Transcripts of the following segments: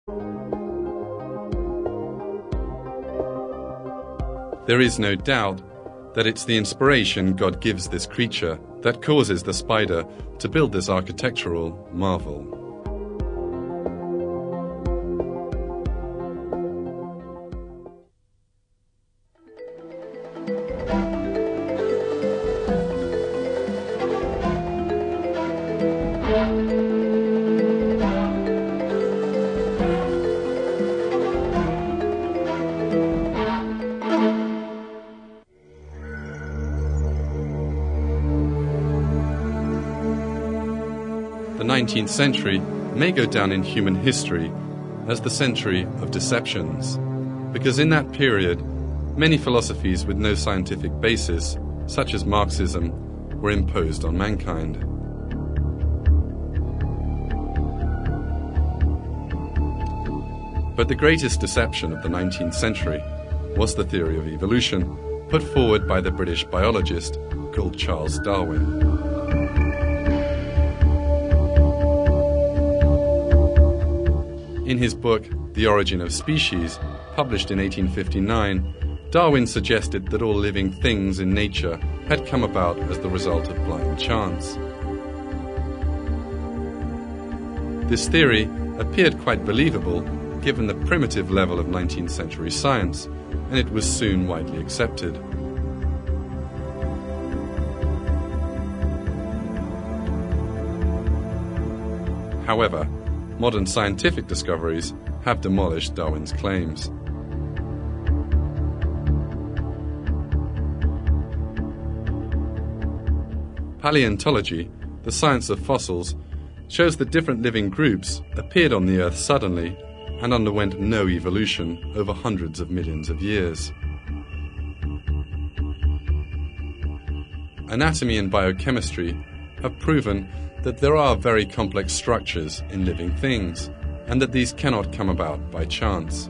There is no doubt that it's the inspiration God gives this creature that causes the spider to build this architectural marvel. The 19th century may go down in human history as the century of deceptions, because in that period, many philosophies with no scientific basis, such as Marxism, were imposed on mankind. But the greatest deception of the 19th century was the theory of evolution, put forward by the British biologist called Charles Darwin. In his book, The Origin of Species, published in 1859, Darwin suggested that all living things in nature had come about as the result of blind chance. This theory appeared quite believable given the primitive level of 19th century science, and it was soon widely accepted. However, modern scientific discoveries have demolished Darwin's claims. Paleontology, the science of fossils, shows that different living groups appeared on the Earth suddenly and underwent no evolution over hundreds of millions of years. Anatomy and biochemistry have proven that there are very complex structures in living things, and that these cannot come about by chance.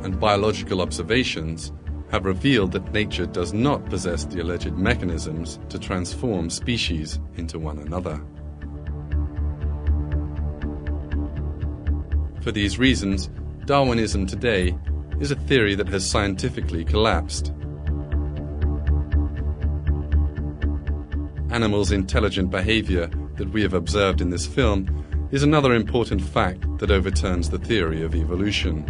And biological observations have revealed that nature does not possess the alleged mechanisms to transform species into one another. For these reasons, Darwinism today is a theory that has scientifically collapsed. Animals' intelligent behavior that we have observed in this film is another important fact that overturns the theory of evolution.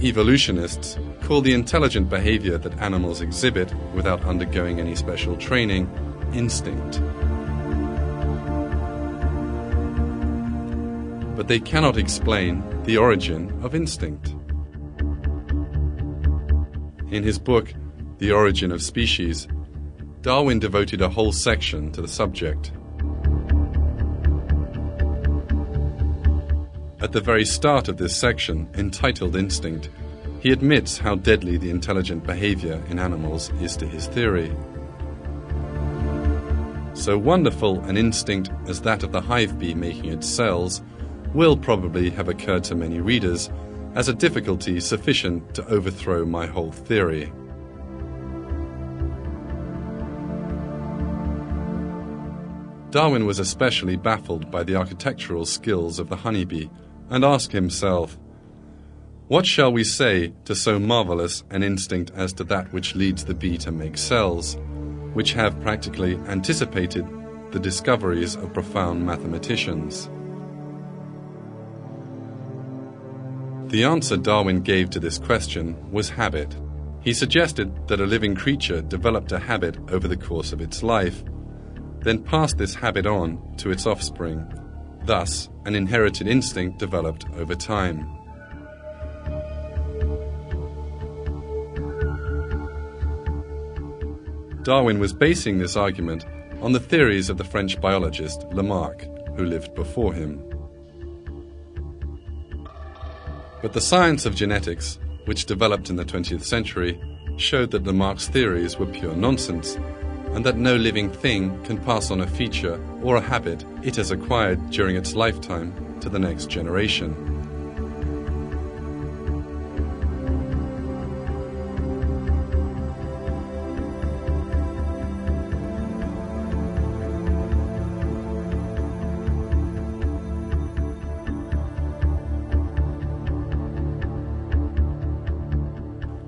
Evolutionists call the intelligent behavior that animals exhibit without undergoing any special training instinct. But they cannot explain the origin of instinct. In his book, The Origin of Species, Darwin devoted a whole section to the subject. At the very start of this section, entitled Instinct, he admits how deadly the intelligent behavior in animals is to his theory. So wonderful an instinct as that of the hive bee making its cells will probably have occurred to many readers as a difficulty sufficient to overthrow my whole theory. Darwin was especially baffled by the architectural skills of the honeybee and asked himself, what shall we say to so marvelous an instinct as to that which leads the bee to make cells, which have practically anticipated the discoveries of profound mathematicians? The answer Darwin gave to this question was habit. He suggested that a living creature developed a habit over the course of its life, then passed this habit on to its offspring. Thus, an inherited instinct developed over time. Darwin was basing this argument on the theories of the French biologist Lamarck, who lived before him. But the science of genetics, which developed in the 20th century, showed that Lamarck's theories were pure nonsense, and that no living thing can pass on a feature or a habit it has acquired during its lifetime to the next generation.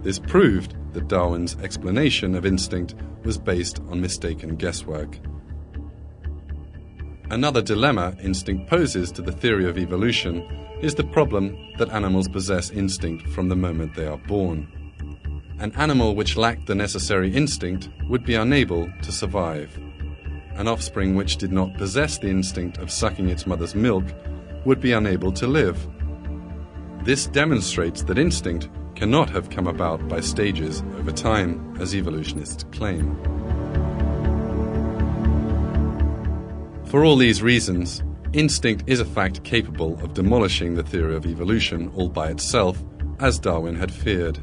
This proved that Darwin's explanation of instinct was based on mistaken guesswork. Another dilemma instinct poses to the theory of evolution is the problem that animals possess instinct from the moment they are born. An animal which lacked the necessary instinct would be unable to survive. An offspring which did not possess the instinct of sucking its mother's milk would be unable to live. This demonstrates that instinct cannot have come about by stages over time, as evolutionists claim. For all these reasons, instinct is a fact capable of demolishing the theory of evolution all by itself, as Darwin had feared.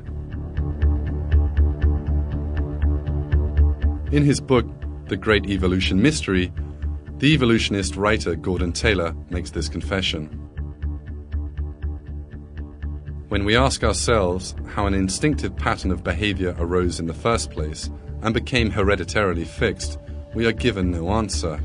In his book, The Great Evolution Mystery, the evolutionist writer Gordon Taylor makes this confession. When we ask ourselves how an instinctive pattern of behavior arose in the first place and became hereditarily fixed, we are given no answer.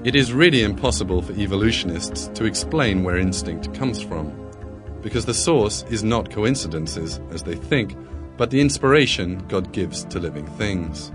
It is really impossible for evolutionists to explain where instinct comes from, because the source is not coincidences, as they think, but the inspiration God gives to living things.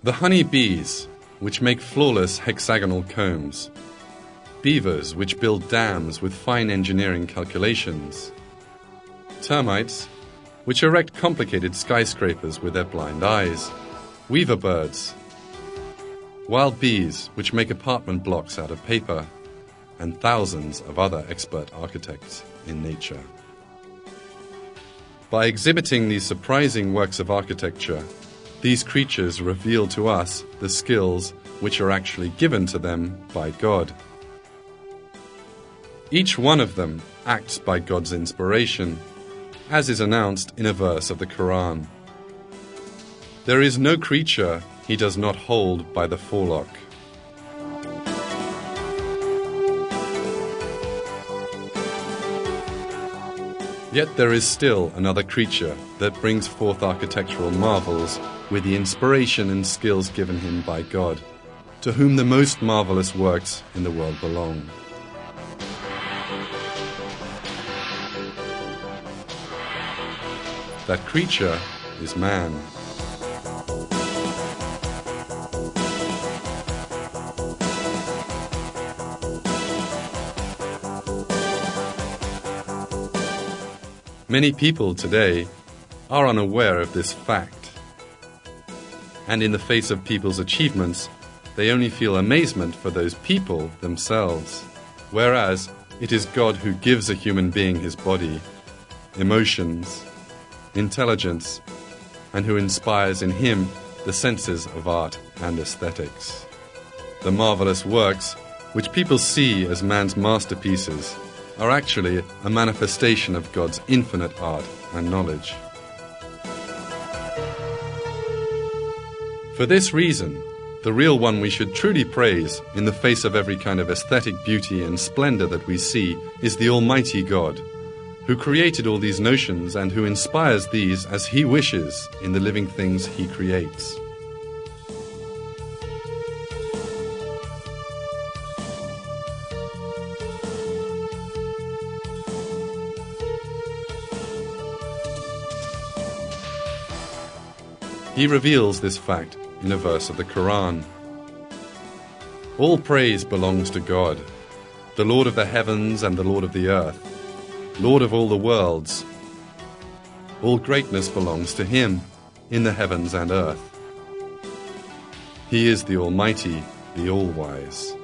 The honey bees, which make flawless hexagonal combs. Beavers, which build dams with fine engineering calculations. Termites, which erect complicated skyscrapers with their blind eyes. Weaver birds. Wild bees, which make apartment blocks out of paper. And thousands of other expert architects in nature. By exhibiting these surprising works of architecture, these creatures reveal to us the skills which are actually given to them by God. Each one of them acts by God's inspiration, as is announced in a verse of the Quran. There is no creature he does not hold by the forelock. Yet there is still another creature that brings forth architectural marvels with the inspiration and skills given him by God, to whom the most marvelous works in the world belong. That creature is man. Many people today are unaware of this fact, and in the face of people's achievements, they only feel amazement for those people themselves, whereas it is God who gives a human being his body, emotions, intelligence, and who inspires in him the senses of art and aesthetics. The marvelous works, which people see as man's masterpieces, are actually a manifestation of God's infinite art and knowledge. For this reason, the real one we should truly praise in the face of every kind of aesthetic beauty and splendor that we see is the Almighty God, who created all these notions and who inspires these as he wishes in the living things he creates. He reveals this fact in a verse of the Quran. All praise belongs to God, the Lord of the heavens and the Lord of the earth, Lord of all the worlds. All greatness belongs to him in the heavens and earth. He is the Almighty, the All-Wise.